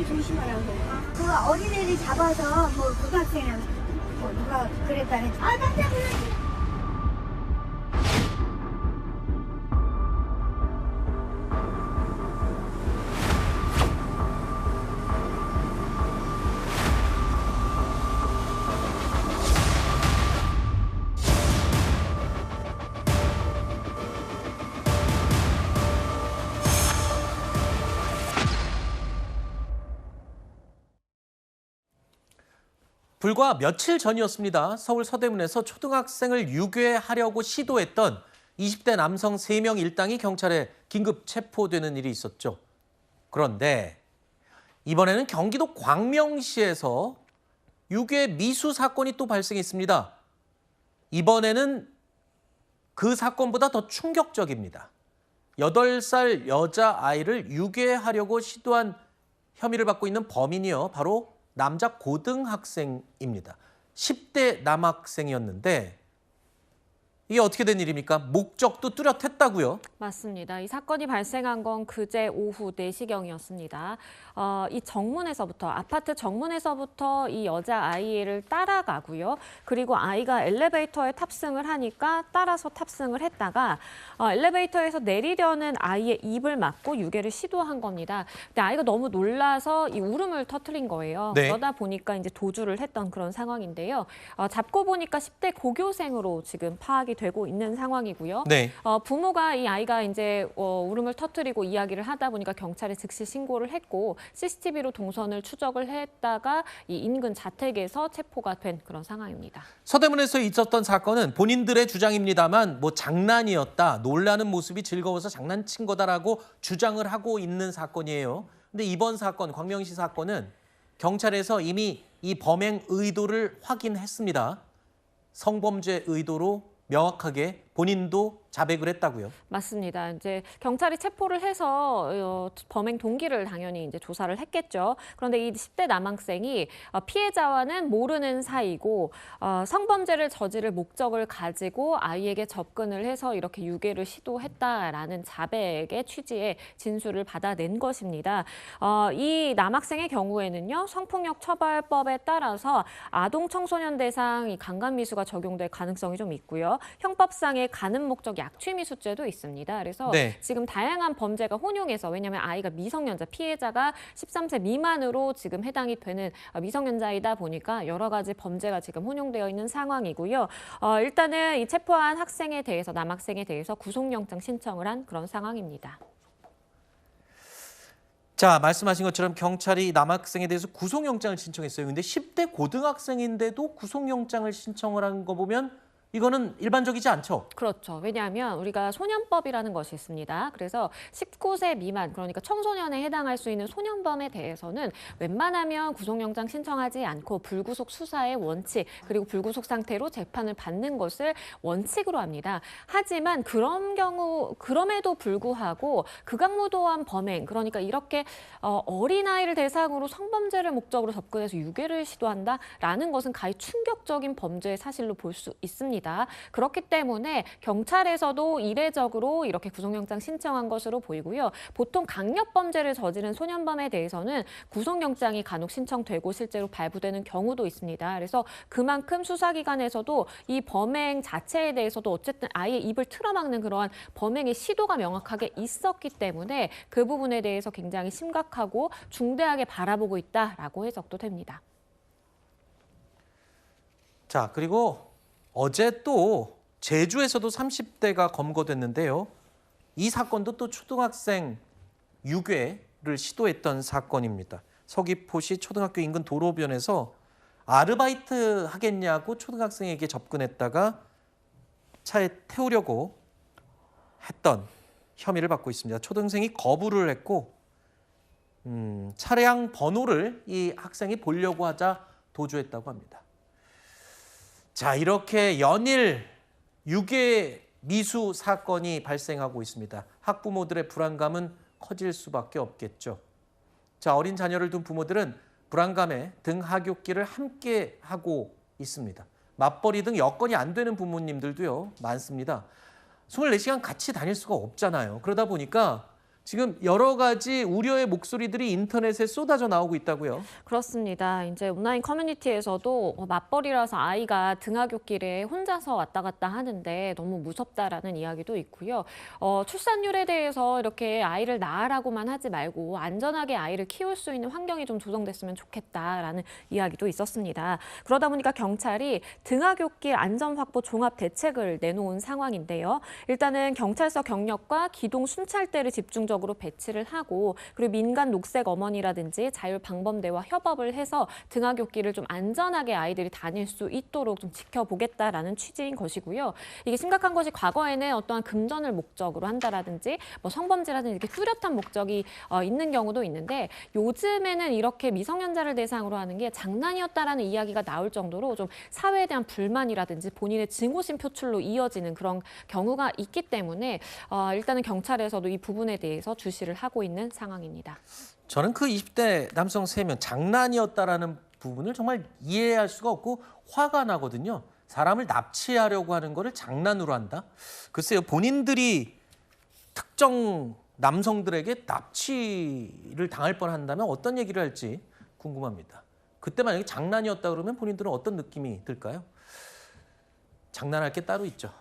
조심하라고. 그 어린애를 잡아서 뭐 고등학생이랑 뭐 누가 그랬다 그랬지. 아, 깜짝 놀랐어. 불과 며칠 전이었습니다. 서울 서대문에서 초등학생을 유괴하려고 시도했던 20대 남성 3명 일당이 경찰에 긴급 체포되는 일이 있었죠. 그런데 이번에는 경기도 광명시에서 유괴 미수 사건이 또 발생했습니다. 이번에는 그 사건보다 더 충격적입니다. 8살 여자아이를 유괴하려고 시도한 혐의를 받고 있는 범인이요. 바로 남자 고등학생입니다. 10대 남학생이었는데 이게 어떻게 된 일입니까? 목적도 뚜렷했다고요? 맞습니다. 이 사건이 발생한 건 그제 오후 4시경이었습니다. 이 정문에서부터, 아파트 정문에서부터 이 여자아이를 따라가고요. 그리고 아이가 엘리베이터에 탑승을 하니까 따라서 탑승을 했다가 엘리베이터에서 내리려는 아이의 입을 막고 유괴를 시도한 겁니다. 근데 아이가 너무 놀라서 이 울음을 터뜨린 거예요. 네. 그러다 보니까 이제 도주를 했던 그런 상황인데요. 잡고 보니까 10대 고교생으로 지금 파악이 되고 있는 상황이고요. 네. 부모가 이 아이가 이제 울음을 터뜨리고 이야기를 하다 보니까 경찰에 즉시 신고를 했고 CCTV로 동선을 추적을 했다가 이 인근 자택에서 체포가 된 그런 상황입니다. 서대문에서 있었던 사건은 본인들의 주장입니다만 뭐 장난이었다, 놀라는 모습이 즐거워서 장난친 거다라고 주장을 하고 있는 사건이에요. 근데 이번 사건, 광명시 사건은 경찰에서 이미 이 범행 의도를 확인했습니다. 성범죄 의도로 명확하게 본인도 자백을 했다고요? 맞습니다. 이제 경찰이 체포를 해서 범행 동기를 당연히 이제 조사를 했겠죠. 그런데 이 10대 남학생이 피해자와는 모르는 사이고 성범죄를 저지를 목적을 가지고 아이에게 접근을 해서 이렇게 유괴를 시도했다라는 자백의 취지의 진술을 받아낸 것입니다. 이 남학생의 경우에는요, 성폭력 처벌법에 따라서 아동 청소년 대상 이 강간미수가 적용될 가능성이 좀 있고요. 형법상의 가는 목적 약취미수죄도 있습니다. 그래서 네. 지금 다양한 범죄가 혼용해서, 왜냐하면 아이가 미성년자, 피해자가 13세 미만으로 지금 해당이 되는 미성년자이다 보니까 여러 가지 범죄가 지금 혼용되어 있는 상황이고요. 일단은 이 체포한 학생에 대해서, 남학생에 대해서 구속영장 신청을 한 그런 상황입니다. 자, 말씀하신 것처럼 경찰이 남학생에 대해서 구속영장을 신청했어요. 근데 10대 고등학생인데도 구속영장을 신청을 한 거 보면 이거는 일반적이지 않죠? 그렇죠. 왜냐하면 우리가 소년법이라는 것이 있습니다. 그래서 19세 미만, 그러니까 청소년에 해당할 수 있는 소년범에 대해서는 웬만하면 구속영장 신청하지 않고 불구속 수사의 원칙, 그리고 불구속 상태로 재판을 받는 것을 원칙으로 합니다. 하지만 그럼에도 불구하고 극악무도한 범행, 그러니까 이렇게 어린아이를 대상으로 성범죄를 목적으로 접근해서 유괴를 시도한다라는 것은 가히 충격적인 범죄의 사실로 볼 수 있습니다. 그렇기 때문에 경찰에서도 이례적으로 이렇게 구속영장 신청한 것으로 보이고요. 보통 강력범죄를 저지른 소년범에 대해서는 구속영장이 간혹 신청되고 실제로 발부되는 경우도 있습니다. 그래서 그만큼 수사기관에서도 이 범행 자체에 대해서도 어쨌든 아이의 입을 틀어막는 그러한 범행의 시도가 명확하게 있었기 때문에 그 부분에 대해서 굉장히 심각하고 중대하게 바라보고 있다라고 해석도 됩니다. 자, 그리고 어제 또 제주에서도 30대가 검거됐는데요. 이 사건도 또 초등학생 유괴를 시도했던 사건입니다. 서귀포시 초등학교 인근 도로변에서 아르바이트 하겠냐고 초등학생에게 접근했다가 차에 태우려고 했던 혐의를 받고 있습니다. 초등생이 거부를 했고 차량 번호를 이 학생이 보려고 하자 도주했다고 합니다. 자, 이렇게 연일 유괴 미수 사건이 발생하고 있습니다. 학부모들의 불안감은 커질 수밖에 없겠죠. 자, 어린 자녀를 둔 부모들은 불안감에 등하굣길을 함께 하고 있습니다. 맞벌이 등 여건이 안 되는 부모님들도요, 많습니다. 24시간 같이 다닐 수가 없잖아요. 그러다 보니까 지금 여러 가지 우려의 목소리들이 인터넷에 쏟아져 나오고 있다고요. 그렇습니다. 이제 온라인 커뮤니티에서도 맞벌이라서 아이가 등하굣길에 혼자서 왔다 갔다 하는데 너무 무섭다라는 이야기도 있고요. 출산율에 대해서 이렇게 아이를 낳으라고만 하지 말고 안전하게 아이를 키울 수 있는 환경이 좀 조성됐으면 좋겠다라는 이야기도 있었습니다. 그러다 보니까 경찰이 등하굣길 안전 확보 종합 대책을 내놓은 상황인데요. 일단은 경찰서 경력과 기동 순찰대를 집중적으로 배치를 하고 그리고 민간 녹색 어머니라든지 자율방범대와 협업을 해서 등하굣길을 좀 안전하게 아이들이 다닐 수 있도록 좀 지켜보겠다라는 취지인 것이고요. 이게 심각한 것이 과거에는 어떠한 금전을 목적으로 한다라든지 뭐 성범죄라든지 이렇게 뚜렷한 목적이 있는 경우도 있는데 요즘에는 이렇게 미성년자를 대상으로 하는 게 장난이었다라는 이야기가 나올 정도로 좀 사회에 대한 불만이라든지 본인의 증오심 표출로 이어지는 그런 경우가 있기 때문에 일단은 경찰에서도 이 부분에 대해서 주시를 하고 있는 상황입니다. 저는 그 20대 남성 3명 장난이었다라는 부분을 정말 이해할 수가 없고 화가 나거든요. 사람을 납치하려고 하는 거를 장난으로 한다? 글쎄요, 본인들이 특정 남성들에게 납치를 당할 뻔한다면 어떤 얘기를 할지 궁금합니다. 그때 만약에 장난이었다 그러면 본인들은 어떤 느낌이 들까요? 장난할 게 따로 있죠.